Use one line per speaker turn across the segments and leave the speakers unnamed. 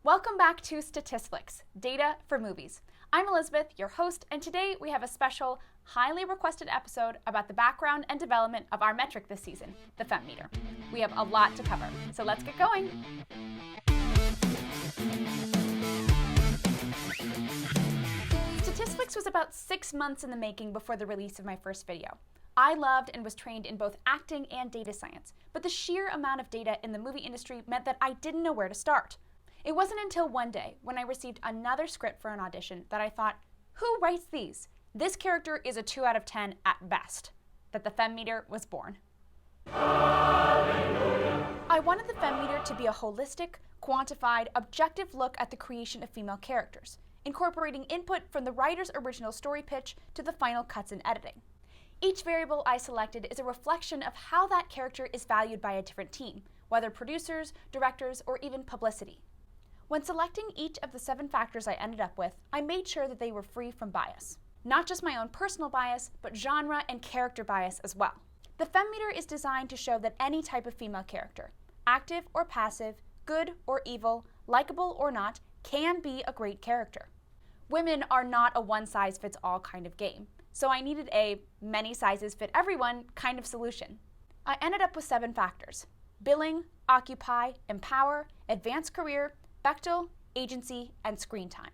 Welcome back to Statisflix, Data for Movies. I'm Elizabeth, your host, and today we have a special, highly requested episode about the background and development of our metric this season, the FemmeMeter. We have a lot to cover, so let's get going. Statisflix was about 6 months in the making before the release of my first video. I loved and was trained in both acting and data science, but the sheer amount of data in the movie industry meant that I didn't know where to start. It wasn't until one day, when I received another script for an audition, that I thought, who writes these? This character is a 2 out of 10 at best, that the FemmeMeter was born. I wanted the FemmeMeter to be a holistic, quantified, objective look at the creation of female characters, incorporating input from the writer's original story pitch to the final cuts and editing. Each variable I selected is a reflection of how that character is valued by a different team, whether producers, directors, or even publicity. When selecting each of the 7 factors I ended up with, I made sure that they were free from bias. Not just my own personal bias, but genre and character bias as well. The FemmeMeter is designed to show that any type of female character, active or passive, good or evil, likable or not, can be a great character. Women are not a one-size-fits-all kind of game, so I needed a many-sizes-fit-everyone kind of solution. I ended up with 7 factors: billing, occupy, empower, advanced career, Bechdel, agency, and screen time.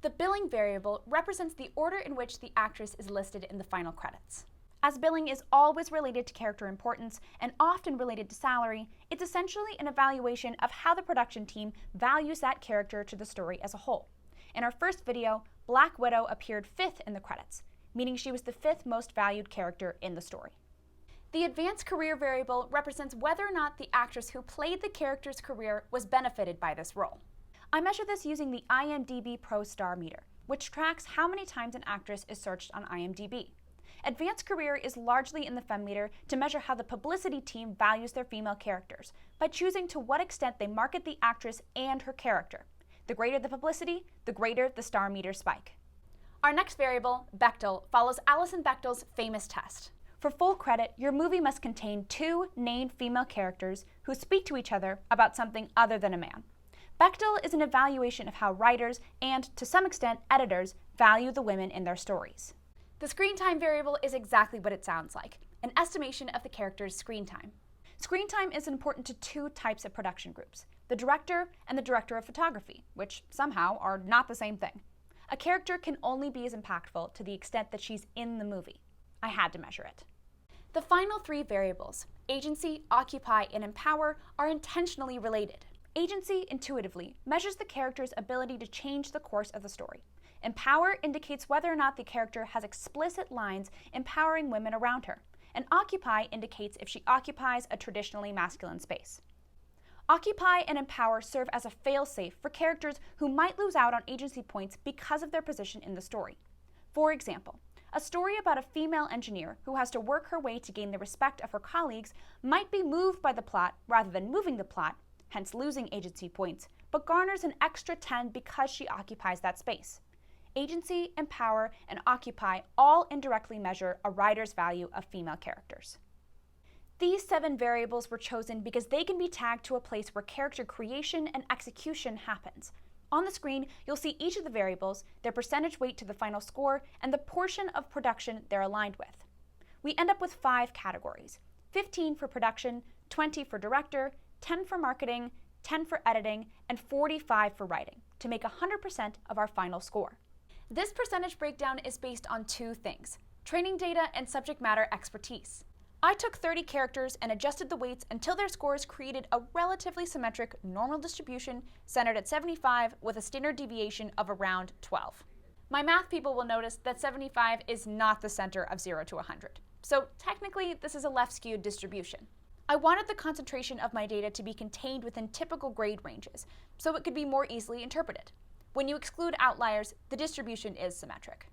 The billing variable represents the order in which the actress is listed in the final credits. As billing is always related to character importance and often related to salary, it's essentially an evaluation of how the production team values that character to the story as a whole. In our first video, Black Widow appeared 5th in the credits, meaning she was the 5th most valued character in the story. The advanced career variable represents whether or not the actress who played the character's career was benefited by this role. I measure this using the IMDb Pro Star Meter, which tracks how many times an actress is searched on IMDb. Advanced career is largely in the FemmeMeter to measure how the publicity team values their female characters, by choosing to what extent they market the actress and her character. The greater the publicity, the greater the star meter spike. Our next variable, Bechdel, follows Alison Bechdel's famous test. For full credit, your movie must contain 2 named female characters who speak to each other about something other than a man. Bechdel is an evaluation of how writers and, to some extent, editors value the women in their stories. The screen time variable is exactly what it sounds like, an estimation of the character's screen time. Screen time is important to 2 types of production groups, the director and the director of photography, which somehow are not the same thing. A character can only be as impactful to the extent that she's in the movie. I had to measure it. The final 3 variables, agency, occupy, and empower, are intentionally related. Agency, intuitively, measures the character's ability to change the course of the story. Empower indicates whether or not the character has explicit lines empowering women around her. And occupy indicates if she occupies a traditionally masculine space. Occupy and empower serve as a fail-safe for characters who might lose out on agency points because of their position in the story. For example, a story about a female engineer who has to work her way to gain the respect of her colleagues might be moved by the plot rather than moving the plot, hence losing agency points, but garners an extra 10 because she occupies that space. Agency, empower, and occupy all indirectly measure a writer's value of female characters. These 7 variables were chosen because they can be tagged to a place where character creation and execution happens. On the screen, you'll see each of the variables, their percentage weight to the final score, and the portion of production they're aligned with. We end up with 5 categories: 15 for production, 20 for director, 10 for marketing, 10 for editing, and 45 for writing, to make 100% of our final score. This percentage breakdown is based on 2 things: training data and subject matter expertise. I took 30 characters and adjusted the weights until their scores created a relatively symmetric normal distribution centered at 75 with a standard deviation of around 12. My math people will notice that 75 is not the center of 0 to 100, so technically this is a left-skewed distribution. I wanted the concentration of my data to be contained within typical grade ranges, so it could be more easily interpreted. When you exclude outliers, the distribution is symmetric.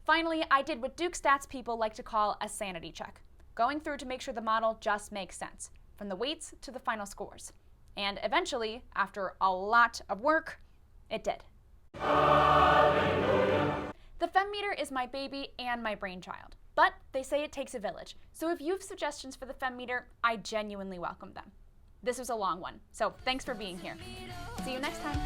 Finally, I did what Duke Stats people like to call a sanity check, going through to make sure the model just makes sense, from the weights to the final scores. And eventually, after a lot of work, it did. Hallelujah. The FemmeMeter is my baby and my brainchild, but they say it takes a village, so if you have suggestions for the FemmeMeter, I genuinely welcome them. This was a long one, so thanks for being here. See you next time.